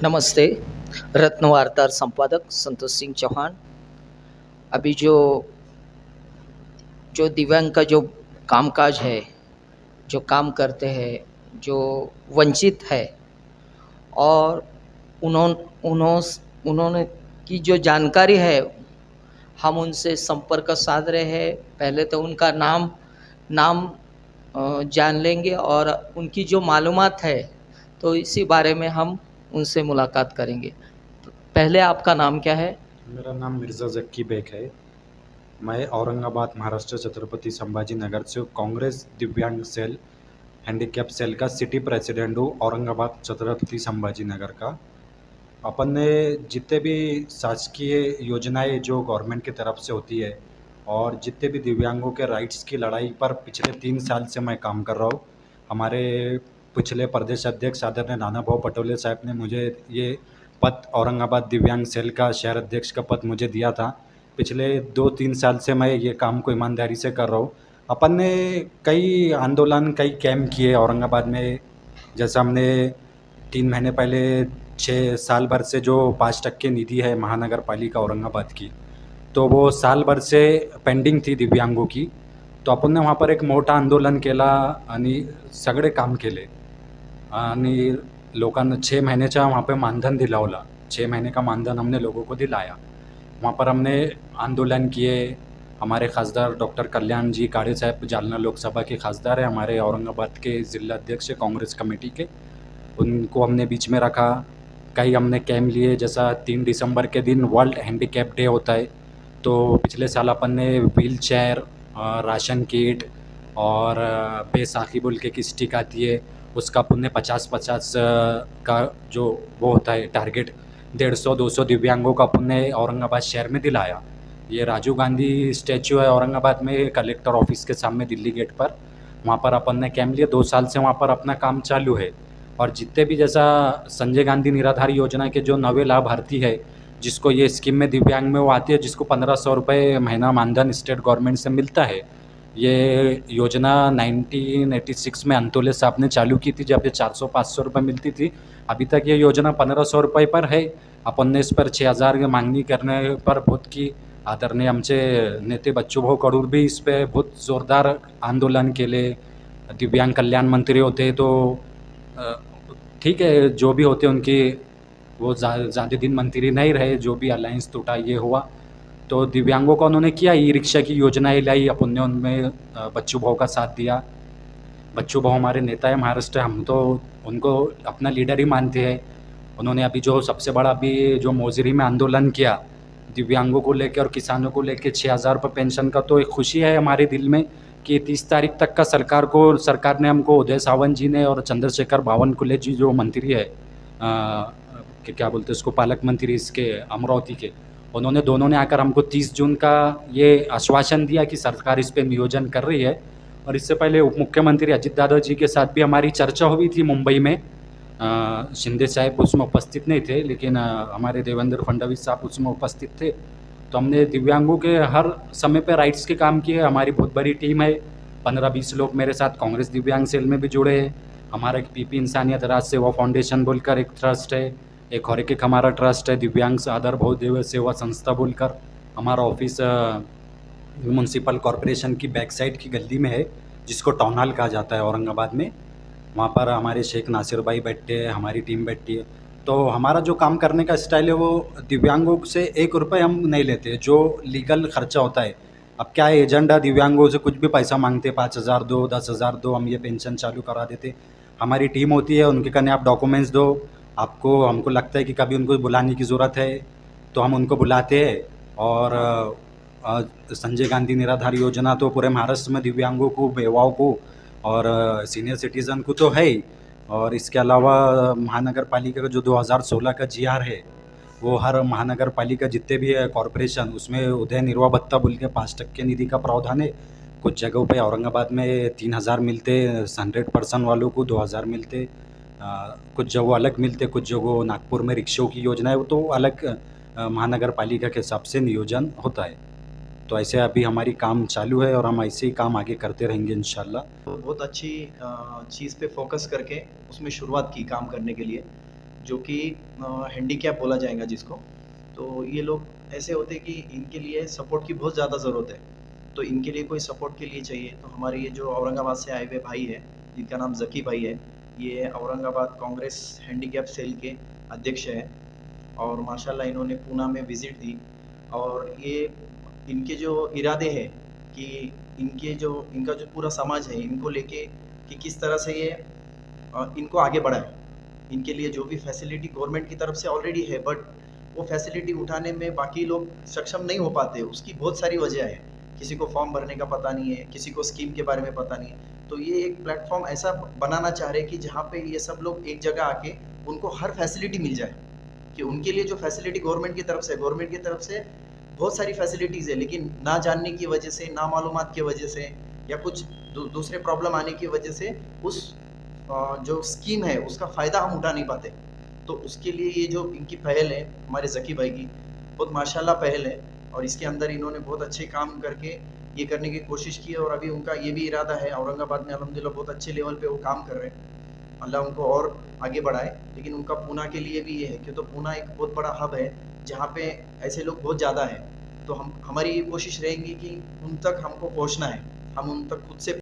नमस्ते। रत्न वार्तार संपादक संतोष सिंह चौहान। अभी जो जो दिव्यांग का जो कामकाज है, जो काम करते हैं, जो वंचित है और उन्हों उन्हों उन्होंने की जो जानकारी है, हम उनसे संपर्क साध रहे हैं। पहले तो उनका नाम नाम जान लेंगे और उनकी जो मालूमात है, तो इसी बारे में हम उनसे मुलाकात करेंगे। तो पहले आपका नाम क्या है? मेरा नाम मिर्ज़ा ज़क्की बेग है। मैं औरंगाबाद महाराष्ट्र छत्रपति संभाजी नगर से कांग्रेस दिव्यांग सेल हैंडीकैप सेल का सिटी प्रेसिडेंट हूँ, औरंगाबाद छत्रपति संभाजी नगर का। अपन ने जितने भी शासकीय योजनाएं जो गवर्नमेंट की तरफ से होती है और जितने भी दिव्यांगों के राइट्स की लड़ाई पर पिछले 3 साल से मैं काम कर रहा हूँ। हमारे पिछले प्रदेश अध्यक्ष आदरणीय नाना भाऊ पटोले साहब ने मुझे ये पद, औरंगाबाद दिव्यांग सेल का शहर अध्यक्ष का पद मुझे दिया था। पिछले 2-3 साल से मैं ये काम को ईमानदारी से कर रहा हूँ। अपन ने कई आंदोलन, कई कैंप किए औरंगाबाद में। जैसा हमने 3 महीने पहले 6 साल भर से जो 5% निधि है महानगर पालिका औरंगाबाद की, तो वो साल भर से पेंडिंग थी दिव्यांगों की। तो आपण वहाँ पर एक मोठा आंदोलन केला आणि सगळे काम केले आणि लोकांना 6 महीने वहाँ पे मानधन दिलावला। 6 महीने का मानधन हमने लोगों को दिलाया। वहाँ पर हमने आंदोलन किए। हमारे खासदार डॉक्टर कल्याण जी काड़े साहब जालना लोकसभा के खासदार है, हमारे औरंगाबाद के ज़िला अध्यक्ष कांग्रेस कमेटी के, उनको हमने बीच में रखा। कई हमने कैंप लिए, जैसा 3 दिसंबर के दिन वर्ल्ड हैंडीकैप डे होता है, तो पिछले साल अपन ने व्हील चेयर, राशन किट और बैसाखी बोल के की स्टिक आती है, उसका अपन ने 50-50 का जो वो होता है टारगेट, 150-200 दिव्यांगों का अपन ने औरंगाबाद शहर में दिलाया। ये राजीव गांधी स्टैचू है औरंगाबाद में, कलेक्टर ऑफिस के सामने दिल्ली गेट पर, वहाँ पर अपन ने कैंप लिया। 2 साल से वहाँ पर अपना काम चालू है। और जितने भी जैसा संजय गांधी निराधार योजना के जो नवे लाभार्थी है, जिसको ये स्कीम में दिव्यांग में वो आती है, जिसको 1500 रुपये महीना मानधन स्टेट गवर्नमेंट से मिलता है। ये योजना 1986 में अंतोले साहब ने चालू की थी, जब ये 400-500 रुपये मिलती थी। अभी तक ये योजना 1500 रुपये पर है। अपन ने इस पर 6000 की मांगनी करने पर बहुत की आदरणीय आमचे नेते बच्चूभाऊ कडू भी इस पर बहुत जोरदार आंदोलन केले। दिव्यांग कल्याण मंत्री होते तो ठीक है, जो भी होते उनकी वो ज़्यादा दिन मंत्री नहीं रहे, जो भी अलायंस टूटा ये हुआ। तो दिव्यांगों का उन्होंने किया, ई रिक्शा की योजनाएं लाई, अपन ने उनमें बच्चू भाऊ का साथ दिया। बच्चू भाऊ हमारे नेता है महाराष्ट्र, हम तो उनको अपना लीडर ही मानते हैं। उन्होंने अभी जो सबसे बड़ा अभी जो मोजरी में आंदोलन किया दिव्यांगों को लेकर और किसानों को लेकर 6000 रुपये पेंशन का, तो एक खुशी है हमारे दिल में कि 30 तारीख तक का सरकार ने हमको, उदय सावंत जी ने और चंद्रशेखर बावनकुले जी जो मंत्री है, कि क्या बोलते हैं उसको, पालक मंत्री इसके अमरावती के, उन्होंने दोनों ने आकर हमको 30 जून का ये आश्वासन दिया कि सरकार इस पे नियोजन कर रही है। और इससे पहले उप मुख्यमंत्री अजित दादा जी के साथ भी हमारी चर्चा हुई थी मुंबई में। शिंदे साहब उसमें उपस्थित नहीं थे, लेकिन हमारे देवेंद्र फडणवीस साहब उसमें उपस्थित थे। तो हमने दिव्यांगों के हर समय पे राइट्स के काम किए। हमारी बहुत बड़ी टीम है, 15-20 लोग मेरे साथ कांग्रेस दिव्यांग सेल में भी जुड़े हैं। हमारा एक पीपी इंसानियत राज सेवा फाउंडेशन बोलकर एक ट्रस्ट है, एक और एक हमारा ट्रस्ट है दिव्यांग आदर बहुदेव सेवा संस्था बोलकर। हमारा ऑफिस म्यूनसिपल कॉरपोरेशन की बैक साइड की गली में है, जिसको टाउन हॉल कहा जाता है औरंगाबाद में। वहाँ पर हमारे शेख नासिर भाई बैठते हैं, हमारी टीम बैठती है। तो हमारा जो काम करने का स्टाइल है वो दिव्यांगों से 1 रुपये हम नहीं लेते, जो लीगल खर्चा होता है। अब क्या है, एजेंडा दिव्यांगों से कुछ भी पैसा मांगते, 5000 दो, 10,000 दो, हम ये पेंशन चालू करा देते। हमारी टीम होती है, उनके कने आप डॉक्यूमेंट्स दो, आपको हमको लगता है कि कभी उनको बुलाने की ज़रूरत है तो हम उनको बुलाते हैं। और संजय गांधी निराधार योजना तो पूरे महाराष्ट्र में दिव्यांगों को, बेवाओं को और सीनियर सिटीज़न को तो है ही। और इसके अलावा महानगर पालिका का जो 2016 का जीआर है, वो हर महानगर पालिका जितने भी है कॉरपोरेशन, उसमें उदय निर्वाह भत्ता बोल के 5% निधि का प्रावधान है। कुछ जगहों पे औरंगाबाद में 3000 मिलते, 100% वालों को 2000 मिलते, कुछ जगहों अलग मिलते, कुछ जगहों नागपुर में रिक्शों की योजना है, वो तो अलग महानगर पालिका के हिसाब से नियोजन होता है। तो ऐसे अभी हमारी काम चालू है और हम ऐसे ही काम आगे करते रहेंगे इंशाल्लाह। तो बहुत अच्छी चीज़ पे फोकस करके उसमें शुरुआत की काम करने के लिए। जो कि हैंडीकैप बोला जाएगा जिसको। तो ये लोग ऐसे होते हैं कि इनके लिए सपोर्ट की बहुत ज़्यादा ज़रूरत है, तो इनके लिए कोई सपोर्ट के लिए चाहिए। तो हमारे ये जो औरंगाबाद से आए हुए भाई है, जिनका नाम ज़की भाई है, ये औरंगाबाद कांग्रेस हैंडीकैप सेल के अध्यक्ष हैं। और माशाल्लाह इन्होंने पूना में विज़िट दी, और ये इनके जो इरादे हैं कि इनका जो पूरा समाज है इनको लेके कि किस तरह से ये इनको आगे बढ़ाए। इनके लिए जो भी फैसिलिटी गवर्नमेंट की तरफ से ऑलरेडी है, बट वो फैसिलिटी उठाने में बाकी लोग सक्षम नहीं हो पाते, उसकी बहुत सारी वजह है। किसी को फॉर्म भरने का पता नहीं है, किसी को स्कीम के बारे में पता नहीं है। तो ये एक प्लेटफॉर्म ऐसा बनाना चाह रहे हैं कि जहाँ पे ये सब लोग एक जगह आके उनको हर फैसिलिटी मिल जाए, कि उनके लिए जो फैसिलिटी गवर्नमेंट की तरफ से बहुत सारी फैसिलिटीज़ है, लेकिन ना जानने की वजह से, ना मालूमात की वजह से, या कुछ दूसरे प्रॉब्लम आने की वजह से उस जो स्कीम है उसका फ़ायदा हम उठा नहीं पाते। तो उसके लिए ये जो इनकी पहल है हमारे ज़की भाई की, बहुत माशाल्लाह पहल है, और इसके अंदर इन्होंने बहुत अच्छे काम करके ये करने की कोशिश की है। और अभी उनका ये भी इरादा है, औरंगाबाद में अल्हम्दुलिल्लाह बहुत अच्छे लेवल पे वो काम कर रहे हैं, अल्लाह उनको और आगे बढ़ाए। लेकिन उनका पूना के लिए भी ये है कि तो पूना एक बहुत बड़ा हब है जहाँ पे ऐसे लोग बहुत ज़्यादा हैं। तो हम हमारी ये कोशिश रहेंगी कि उन तक हमको पहुँचना है, हम उन तक खुद से